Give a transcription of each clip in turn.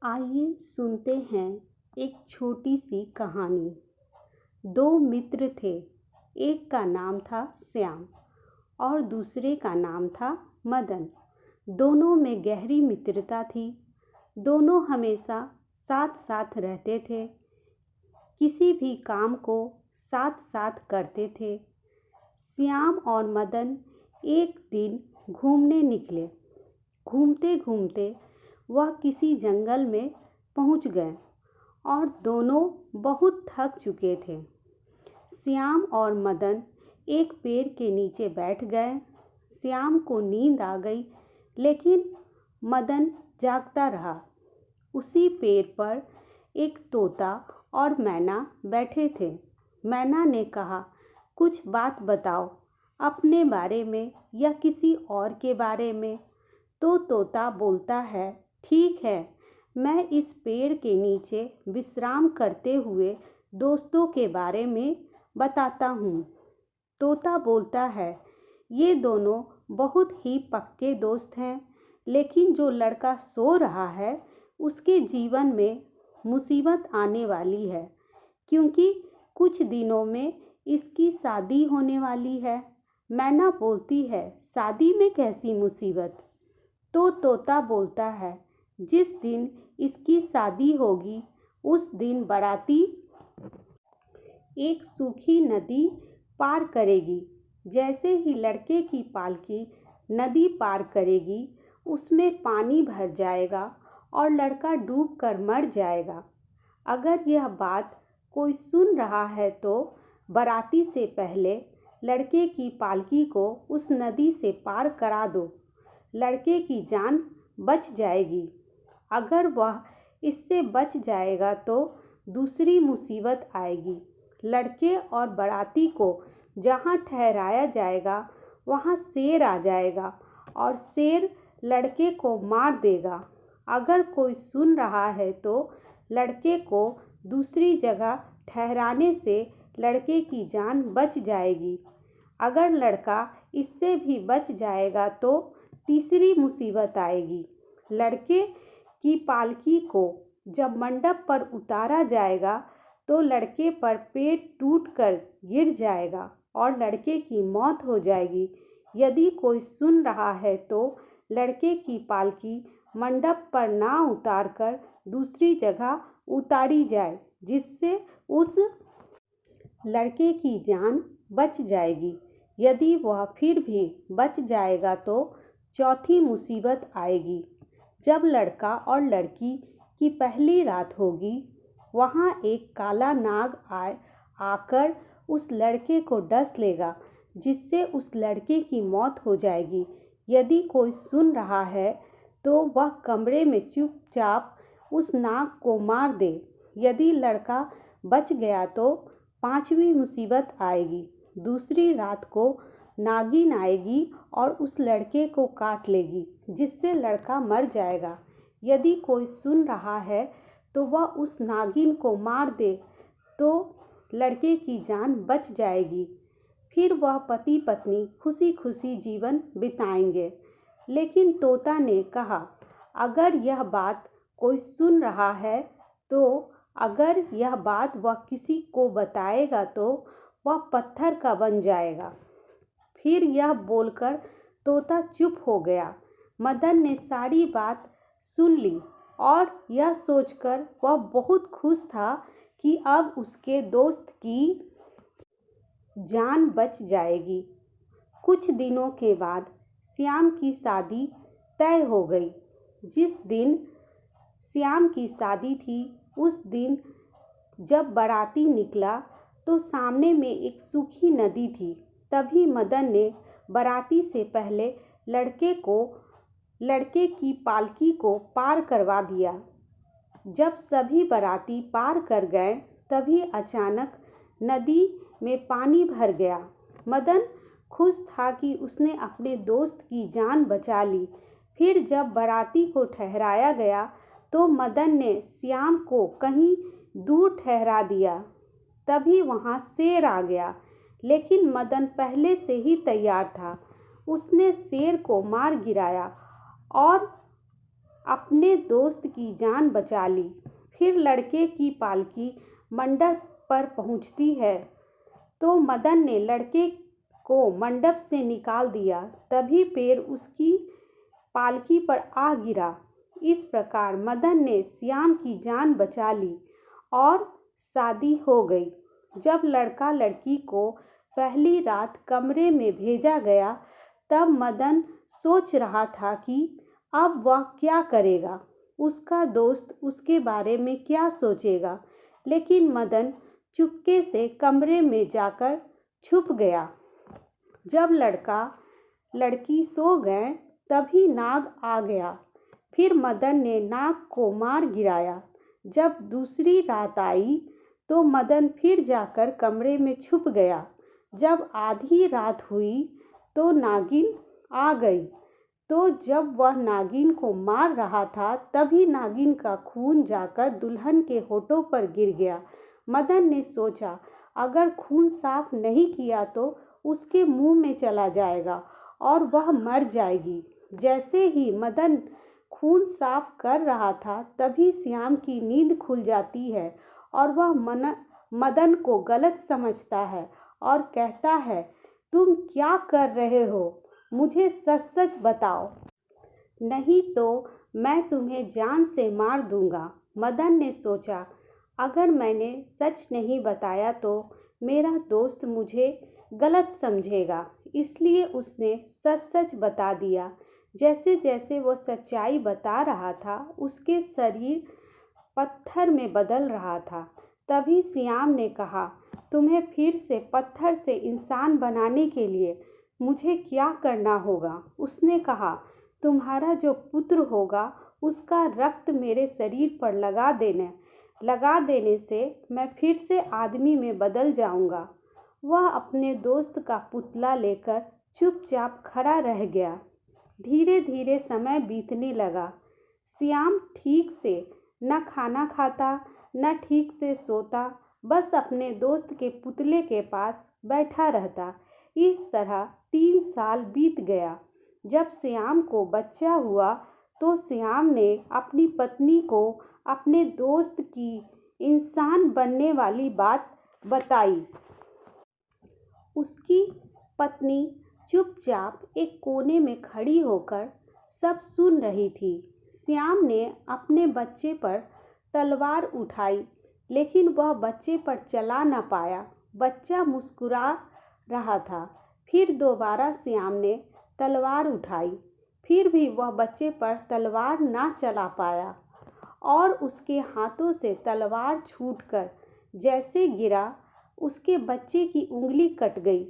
आइए सुनते हैं एक छोटी सी कहानी। दो मित्र थे। एक का नाम था श्याम और दूसरे का नाम था मदन। दोनों में गहरी मित्रता थी। दोनों हमेशा साथ साथ रहते थे। किसी भी काम को साथ साथ करते थे। श्याम और मदन एक दिन घूमने निकले। घूमते घूमते वह किसी जंगल में पहुंच गए और दोनों बहुत थक चुके थे। श्याम और मदन एक पेड़ के नीचे बैठ गए। श्याम को नींद आ गई, लेकिन मदन जागता रहा। उसी पेड़ पर एक तोता और मैना बैठे थे। मैना ने कहा, कुछ बात बताओ, अपने बारे में या किसी और के बारे में। तो तोता बोलता है, ठीक है, मैं इस पेड़ के नीचे विश्राम करते हुए दोस्तों के बारे में बताता हूँ। तोता बोलता है, ये दोनों बहुत ही पक्के दोस्त हैं, लेकिन जो लड़का सो रहा है उसके जीवन में मुसीबत आने वाली है, क्योंकि कुछ दिनों में इसकी शादी होने वाली है। मैना बोलती है, शादी में कैसी मुसीबत? तो तोता बोलता है, जिस दिन इसकी शादी होगी उस दिन बाराती एक सूखी नदी पार करेगी। जैसे ही लड़के की पालकी नदी पार करेगी, उसमें पानी भर जाएगा और लड़का डूबकर मर जाएगा। अगर यह बात कोई सुन रहा है तो बाराती से पहले लड़के की पालकी को उस नदी से पार करा दो। लड़के की जान बच जाएगी। अगर वह इससे बच जाएगा तो दूसरी मुसीबत आएगी। लड़के और बाराती को जहाँ ठहराया जाएगा वहाँ शेर आ जाएगा और शेर लड़के को मार देगा। अगर कोई सुन रहा है तो लड़के को दूसरी जगह ठहराने से लड़के की जान बच जाएगी। अगर लड़का इससे भी बच जाएगा तो तीसरी मुसीबत आएगी। लड़के की पालकी को जब मंडप पर उतारा जाएगा तो लड़के पर पेड़ टूटकर गिर जाएगा और लड़के की मौत हो जाएगी। यदि कोई सुन रहा है तो लड़के की पालकी मंडप पर ना उतारकर दूसरी जगह उतारी जाए, जिससे उस लड़के की जान बच जाएगी। यदि वह फिर भी बच जाएगा तो चौथी मुसीबत आएगी। जब लड़का और लड़की की पहली रात होगी, वहाँ एक काला नाग आकर उस लड़के को डस लेगा, जिससे उस लड़के की मौत हो जाएगी। यदि कोई सुन रहा है तो वह कमरे में चुपचाप उस नाग को मार दे। यदि लड़का बच गया तो पांचवी मुसीबत आएगी। दूसरी रात को नागिन आएगी और उस लड़के को काट लेगी, जिससे लड़का मर जाएगा। यदि कोई सुन रहा है तो वह उस नागिन को मार दे तो लड़के की जान बच जाएगी। फिर वह पति पत्नी खुशी खुशी जीवन बिताएंगे। लेकिन तोता ने कहा, अगर यह बात कोई सुन रहा है तो अगर यह बात वह किसी को बताएगा तो वह पत्थर का बन जाएगा। फिर यह बोलकर तोता चुप हो गया। मदन ने सारी बात सुन ली और यह सोचकर वह बहुत खुश था कि अब उसके दोस्त की जान बच जाएगी। कुछ दिनों के बाद श्याम की शादी तय हो गई। जिस दिन श्याम की शादी थी, उस दिन जब बाराती निकला तो सामने में एक सूखी नदी थी। तभी मदन ने बाराती से पहले लड़के की पालकी को पार करवा दिया। जब सभी बाराती पार कर गए, तभी अचानक नदी में पानी भर गया। मदन खुश था कि उसने अपने दोस्त की जान बचा ली। फिर जब बाराती को ठहराया गया तो मदन ने श्याम को कहीं दूर ठहरा दिया। तभी वहाँ शेर आ गया, लेकिन मदन पहले से ही तैयार था। उसने शेर को मार गिराया और अपने दोस्त की जान बचा ली। फिर लड़के की पालकी मंडप पर पहुंचती है तो मदन ने लड़के को मंडप से निकाल दिया। तभी पैर उसकी पालकी पर आ गिरा। इस प्रकार मदन ने श्याम की जान बचा ली और शादी हो गई। जब लड़का लड़की को पहली रात कमरे में भेजा गया तब मदन सोच रहा था कि अब वह क्या करेगा, उसका दोस्त उसके बारे में क्या सोचेगा। लेकिन मदन चुपके से कमरे में जाकर छुप गया। जब लड़का लड़की सो गए तभी नाग आ गया। फिर मदन ने नाग को मार गिराया। जब दूसरी रात आई तो मदन फिर जाकर कमरे में छुप गया। जब आधी रात हुई तो नागिन आ गई। तो जब वह नागिन को मार रहा था तभी नागिन का खून जाकर दुल्हन के होठों पर गिर गया। मदन ने सोचा अगर खून साफ नहीं किया तो उसके मुंह में चला जाएगा और वह मर जाएगी। जैसे ही मदन खून साफ कर रहा था तभी श्याम की नींद खुल जाती है और वह मदन को गलत समझता है और कहता है, तुम क्या कर रहे हो, मुझे सच सच बताओ, नहीं तो मैं तुम्हें जान से मार दूंगा। मदन ने सोचा अगर मैंने सच नहीं बताया तो मेरा दोस्त मुझे गलत समझेगा, इसलिए उसने सच सच बता दिया। जैसे जैसे वो सच्चाई बता रहा था उसके शरीर पत्थर में बदल रहा था। तभी श्याम ने कहा, तुम्हें फिर से पत्थर से इंसान बनाने के लिए मुझे क्या करना होगा? उसने कहा, तुम्हारा जो पुत्र होगा उसका रक्त मेरे शरीर पर लगा देने से मैं फिर से आदमी में बदल जाऊंगा। वह अपने दोस्त का पुतला लेकर चुपचाप खड़ा रह गया। धीरे धीरे समय बीतने लगा। श्याम ठीक से न खाना खाता न ठीक से सोता, बस अपने दोस्त के पुतले के पास बैठा रहता। इस तरह 3 साल बीत गया। जब श्याम को बच्चा हुआ तो श्याम ने अपनी पत्नी को अपने दोस्त की इंसान बनने वाली बात बताई। उसकी पत्नी चुपचाप एक कोने में खड़ी होकर सब सुन रही थी। श्याम ने अपने बच्चे पर तलवार उठाई लेकिन वह बच्चे पर चला न पाया। बच्चा मुस्कुरा रहा था। फिर दोबारा श्याम ने तलवार उठाई, फिर भी वह बच्चे पर तलवार ना चला पाया और उसके हाथों से तलवार छूटकर जैसे गिरा उसके बच्चे की उंगली कट गई।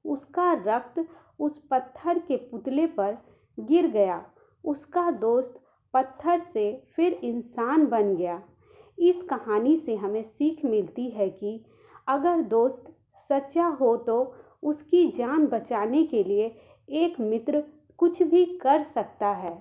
उसका रक्त उस पत्थर के पुतले पर गिर गया। उसका दोस्त पत्थर से फिर इंसान बन गया। इस कहानी से हमें सीख मिलती है कि अगर दोस्त सच्चा हो तो उसकी जान बचाने के लिए एक मित्र कुछ भी कर सकता है।